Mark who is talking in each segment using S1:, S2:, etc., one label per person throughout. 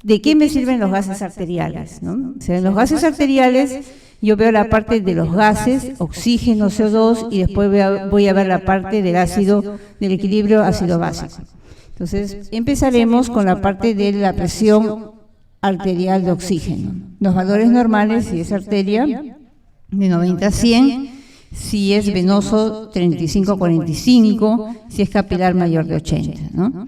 S1: ¿de qué me sirven los gases arteriales, ¿no? O sea, en los gases arteriales yo veo la parte de los gases, oxígeno, CO2, y después voy a ver la parte del ácido, del equilibrio ácido-básico. Entonces, empezaremos con la parte de la presión arterial de oxígeno. Los valores normales, si es arteria, de 90 a 100, si es venoso, 35 a 45, si es capilar, mayor de 80, ¿no?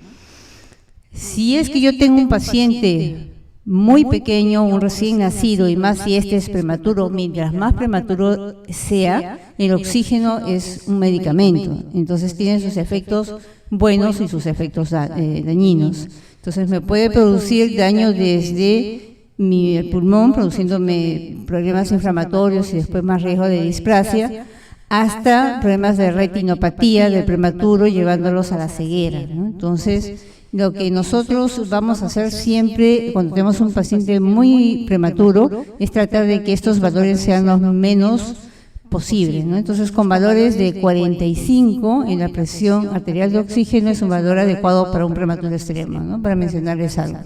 S1: Si es que yo tengo un paciente muy pequeño, un recién nacido, y más si este es prematuro, mientras más prematuro sea, el oxígeno es un medicamento, entonces tiene sus efectos buenos y sus efectos dañinos. Entonces me puede producir daño desde mi pulmón, produciéndome problemas inflamatorios y después más riesgo de displasia, hasta problemas de retinopatía del prematuro, llevándolos a la ceguera, ¿no? Entonces, lo que nosotros vamos a hacer siempre cuando tenemos un paciente muy prematuro es tratar de que estos valores sean los menos posibles, ¿no? Entonces, con valores de 45 en la presión arterial de oxígeno es un valor adecuado para un prematuro extremo, ¿no? Para mencionarles algo.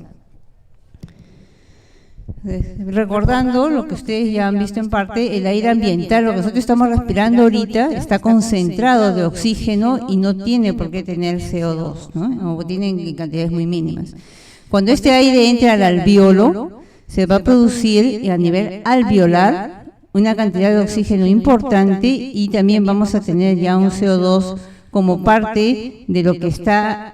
S1: Recordando lo que ustedes ya han visto en parte, el aire ambiental, lo que nosotros estamos respirando ahorita, está concentrado de oxígeno y no tiene por qué tener CO2, ¿no? O tienen cantidades muy mínimas. Cuando este aire entra al alveolo, se va a producir a nivel alveolar una cantidad de oxígeno importante y también vamos a tener ya un CO2 como parte de lo que está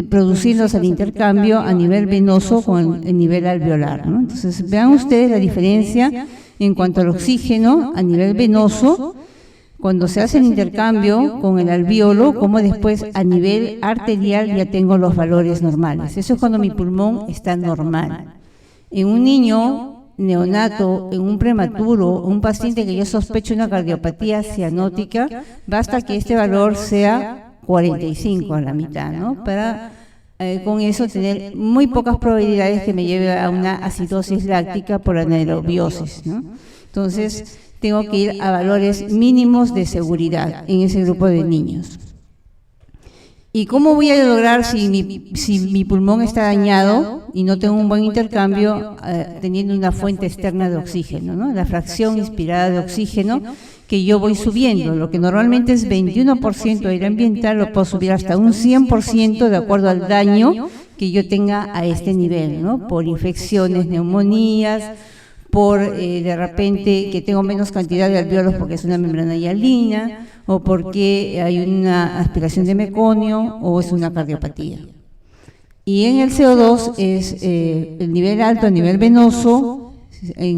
S1: produciéndose al intercambio a nivel venoso con el nivel alveolar, ¿no? Entonces, vean ustedes la diferencia en cuanto al oxígeno a nivel venoso, cuando se hace el intercambio con el alveolo, como después a nivel arterial ya tengo los valores normales. Eso es cuando mi pulmón está normal. En un niño neonato, en un prematuro, un paciente que yo sospecho una cardiopatía cianótica, basta que este valor sea 45 a la mitad, ¿no? Para con eso tener muy pocas probabilidades que me lleve a una acidosis láctica por anaerobiosis, ¿no? Entonces, tengo que ir a valores mínimos de seguridad en ese grupo de niños. ¿Y cómo voy a lograr si mi pulmón está dañado y no tengo un buen intercambio teniendo una fuente externa de oxígeno, ¿no? La fracción inspirada de oxígeno que yo voy subiendo, lo que normalmente es 21% aire ambiental, lo puedo subir hasta un 100% de acuerdo al daño que yo tenga a este nivel, ¿no? Por infecciones, neumonías, por de repente que tengo menos cantidad de alveolos porque es una membrana hialina, o porque hay una aspiración de meconio, o es una cardiopatía. Y en el CO2 es el nivel alto a nivel venoso,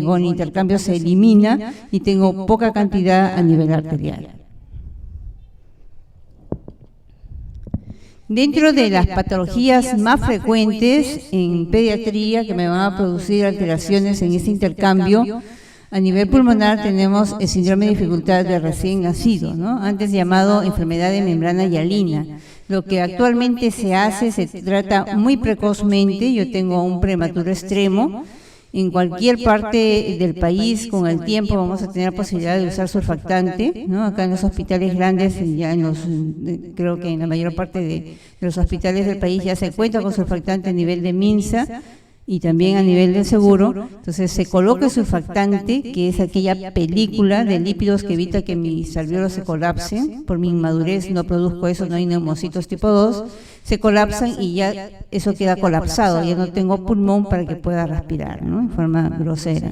S1: con intercambio se elimina y tengo poca cantidad a nivel arterial. Dentro de las patologías más frecuentes en pediatría que me van a producir alteraciones en este intercambio, a nivel pulmonar tenemos el síndrome de dificultad de recién nacido, ¿no? Antes llamado enfermedad de membrana hialina. Lo que actualmente se hace, se trata muy precozmente. Yo tengo un prematuro extremo. En cualquier parte del país, con el tiempo, vamos a tener posibilidad de usar surfactante, ¿no? Acá en los hospitales grandes, ya creo que en la mayor parte de los hospitales del país ya se cuenta con surfactante a nivel de MINSA y también a nivel del seguro. Entonces se coloca el surfactante, que es aquella película de lípidos que evita que mis alveolos se colapsen. Por mi inmadurez no produzco eso, no hay neumocitos tipo 2, se colapsan y ya eso queda colapsado, ya no tengo pulmón para que pueda respirar, ¿no? En forma grosera.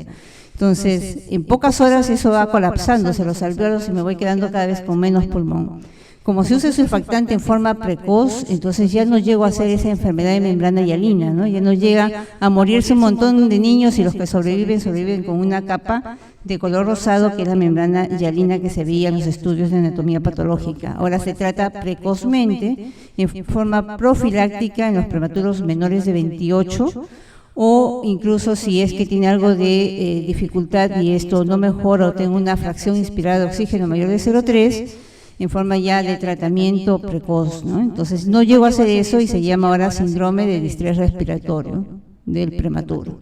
S1: Entonces, en pocas horas eso va colapsándose los alveolos y me voy quedando cada vez con menos pulmón. Como se usa el surfactante en forma precoz, entonces ya no llego a hacer esa enfermedad de membrana hialina, ¿no? Ya no llega a morirse un montón de niños y los que sobreviven con una capa de color rosado, que es la membrana hialina que se veía en los estudios de anatomía patológica. Ahora se trata precozmente, en forma profiláctica en los prematuros menores de 28, o incluso si es que tiene algo de dificultad y esto no mejora o tengo una fracción inspirada de oxígeno mayor de 0,3, en forma ya de tratamiento precoz, ¿no? Entonces no llego a hacer eso y se llama ahora síndrome de distrés respiratorio del prematuro.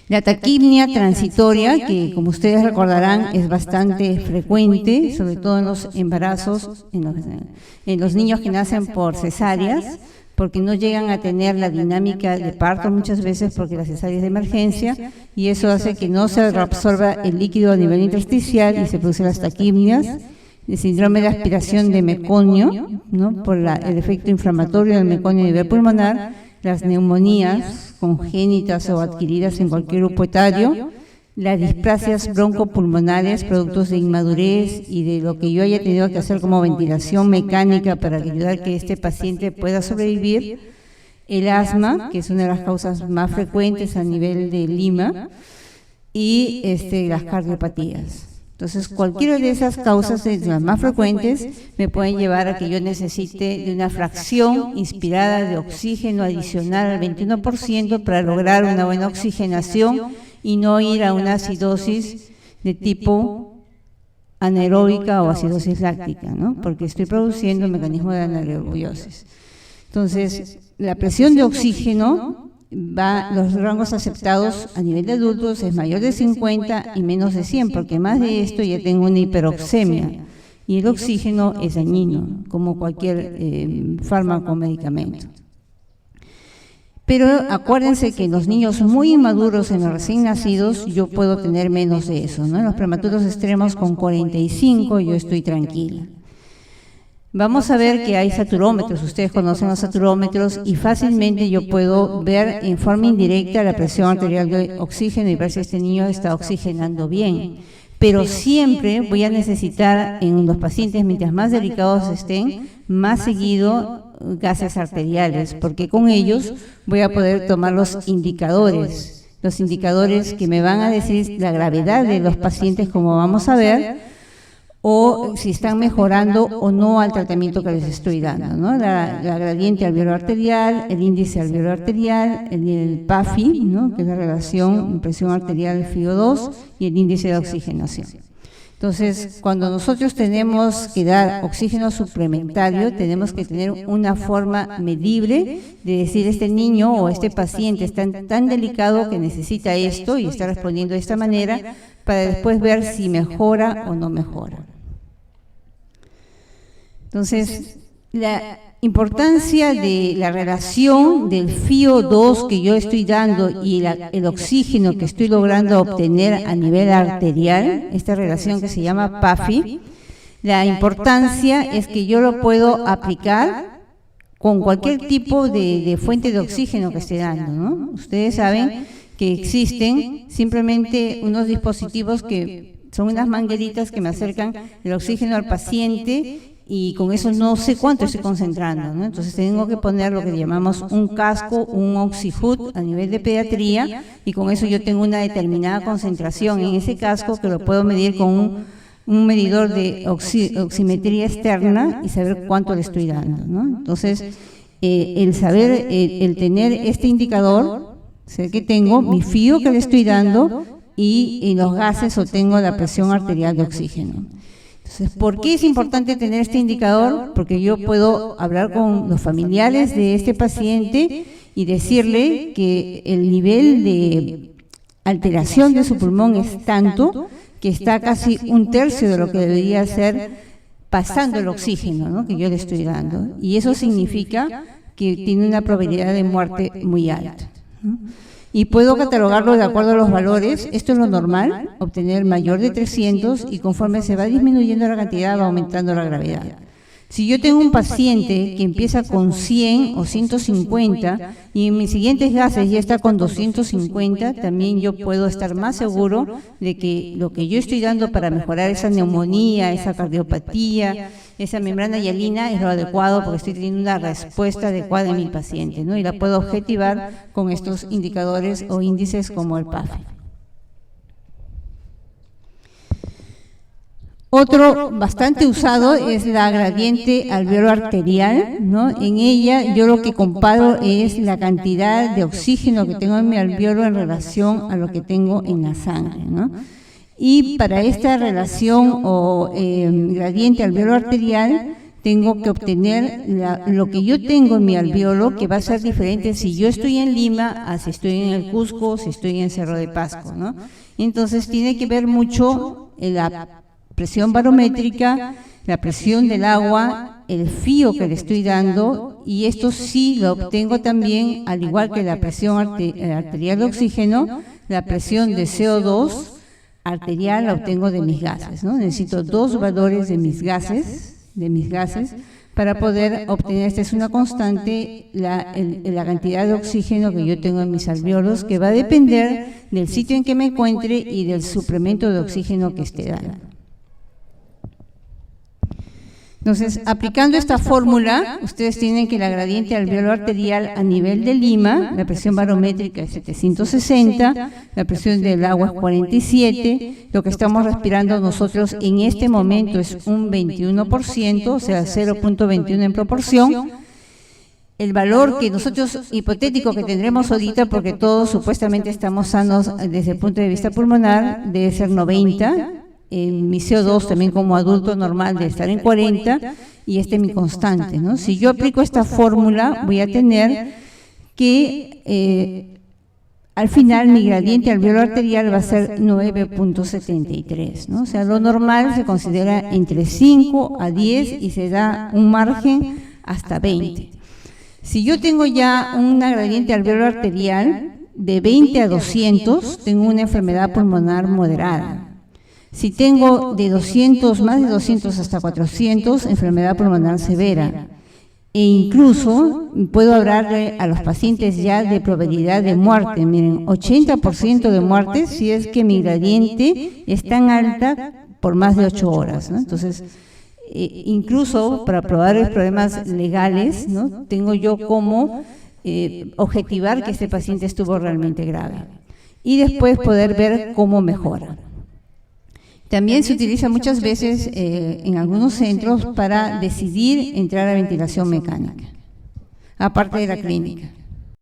S1: La taquipnia transitoria, que como ustedes recordarán es bastante frecuente, sobre todo en los embarazos, en los niños que nacen por cesáreas, porque no llegan a tener la dinámica de parto muchas veces porque la cesárea es de emergencia y eso hace que no se reabsorba el líquido a nivel intersticial y se producen las taquimnias, el síndrome de aspiración de meconio, ¿no? Por el efecto inflamatorio del meconio a nivel pulmonar, las neumonías congénitas o adquiridas en cualquier grupo etario, las displasias broncopulmonares, productos de inmadurez y de lo que yo haya tenido que hacer como ventilación mecánica para ayudar a que este paciente pueda sobrevivir, el asma, que es una de las causas más frecuentes a nivel de Lima, y las cardiopatías. Entonces, cualquiera de esas causas, las más frecuentes, me pueden llevar a que yo necesite de una fracción inspirada de oxígeno adicional al 21% para lograr una buena oxigenación y no ir a una acidosis de tipo anaeróbica o acidosis láctica, ¿no? Porque estoy produciendo el mecanismo de anaerobiosis. Entonces, la presión de oxígeno los rangos aceptados a nivel de adultos es mayor de 50 y menos de 100, porque más de esto ya tengo una hiperoxemia y el oxígeno es dañino, como cualquier fármaco o medicamento. Pero acuérdense que en los niños muy inmaduros, en los recién nacidos, yo puedo tener menos de eso, ¿no? En los prematuros extremos con 45 yo estoy tranquila. Vamos a ver que hay saturómetros, ustedes conocen los saturómetros y fácilmente yo puedo ver en forma indirecta la presión arterial de oxígeno y ver si este niño está oxigenando bien. Pero siempre voy a necesitar en los pacientes, mientras más delicados estén, más seguido gases arteriales, porque con ellos voy a poder tomar los indicadores que me van a decir la gravedad de los pacientes, como vamos a ver, o si están mejorando o no al tratamiento que les estoy dando, ¿no? La gradiente alveolar arterial, el índice alveolar arterial, el PAFI, ¿no? Que es la relación presión arterial FiO2 y el índice de oxigenación. Entonces, cuando nosotros tenemos que dar oxígeno suplementario, tenemos que tener una forma medible de decir este niño o este paciente está tan delicado que necesita esto y está respondiendo de esta manera para después ver si mejora o no mejora. Entonces, la importancia de la relación del FiO2 que yo estoy dando y el oxígeno que estoy logrando obtener a nivel arterial, esta relación que se llama PAFI, la importancia es que yo lo puedo aplicar con cualquier tipo de fuente de oxígeno que esté dando, ¿no? Ustedes saben que existen simplemente unos dispositivos que son unas mangueritas que me acercan el oxígeno al paciente y con eso no sé cuánto estoy concentrando, ¿no? Entonces tengo que poner lo que llamamos un casco, un oxyhood a nivel de pediatría y con eso yo tengo una determinada concentración en ese casco que lo puedo medir con un medidor de oximetría externa y saber cuánto le estoy dando, ¿no? Entonces, el saber, el tener este indicador, sé que tengo mi FiO que le estoy dando y en los gases obtengo la presión arterial de oxígeno. Entonces, ¿por qué es importante tener este indicador? Porque yo puedo hablar con los familiares de este paciente y decirle que el nivel de alteración de su pulmón es tanto que está casi 1/3 de lo que debería ser pasando el oxígeno, ¿no? Que yo le estoy dando. Y eso significa que tiene una probabilidad de muerte muy alta, ¿no? Y puedo catalogarlo de acuerdo a los valores. Esto es lo normal, obtener mayor de 300 y conforme se va disminuyendo la cantidad va aumentando la gravedad. Si yo tengo un paciente que empieza con 100 o 150 y en mis siguientes gases ya está con 250, también yo puedo estar más seguro de que lo que yo estoy dando para mejorar esa neumonía, esa cardiopatía, esa membrana hialina es lo adecuado porque estoy teniendo una respuesta adecuada en mi paciente, ¿no? Y la puedo objetivar con estos indicadores o índices como el PAFI. Otro bastante usado es la gradiente alveolar arterial, ¿no? En ella yo lo que comparo es la cantidad de oxígeno que tengo en mi alveolo en relación a lo que tengo en la sangre, ¿no? Y para esta relación o gradiente alveolar arterial tengo que obtener lo que yo tengo en mi alveolo, que va a ser diferente si yo estoy en Lima a si estoy en el Cusco, si estoy en Cerro de Pasco, ¿no? Entonces tiene que ver mucho la presión barométrica, la presión del agua el fío que le estoy dando, y esto sí lo obtengo también, al igual que la presión arterial de oxígeno, la presión de CO2 arterial la obtengo de mis gases, ¿no? Necesito dos valores de mis gases, para poder obtener, esta es una constante, la cantidad de oxígeno que yo tengo en mis alvéolos, que va a depender del sitio en que me encuentre y del suplemento de oxígeno que esté dando. Entonces, aplicando esta fórmula, ustedes tienen que la gradiente alveolo arterial a nivel de Lima, la presión barométrica es 760, la presión del agua es 47, lo que estamos respirando nosotros en este momento es un 21%, o sea, 0.21 en proporción. El valor que nosotros, hipotético que tendremos ahorita, porque todos supuestamente estamos sanos desde el punto de vista pulmonar, debe ser 90, mi CO2 también como adulto normal debe estar en 40, y este es mi constante, ¿no? Si yo aplico esta fórmula, voy a tener que al final mi gradiente alveolo arterial va a ser 9.73, ¿no? O sea, lo normal se considera entre 5 a 10 y se da un margen hasta 20. Si yo tengo ya una gradiente alveolo arterial de 20 a 200, tengo una enfermedad pulmonar moderada. Si tengo de 200, más de 200 hasta 400, enfermedad pulmonar severa. E incluso puedo hablarle a los pacientes ya de probabilidad de muerte. Miren, 80% de muerte si es que mi gradiente es tan alta por más de 8 horas, ¿no? Entonces, incluso para probar los problemas legales, ¿no? Tengo yo como objetivar que este paciente estuvo realmente grave. Y después poder ver cómo mejora. También se utiliza muchas veces en algunos centros para decidir entrar a ventilación mecánica, aparte de la clínica.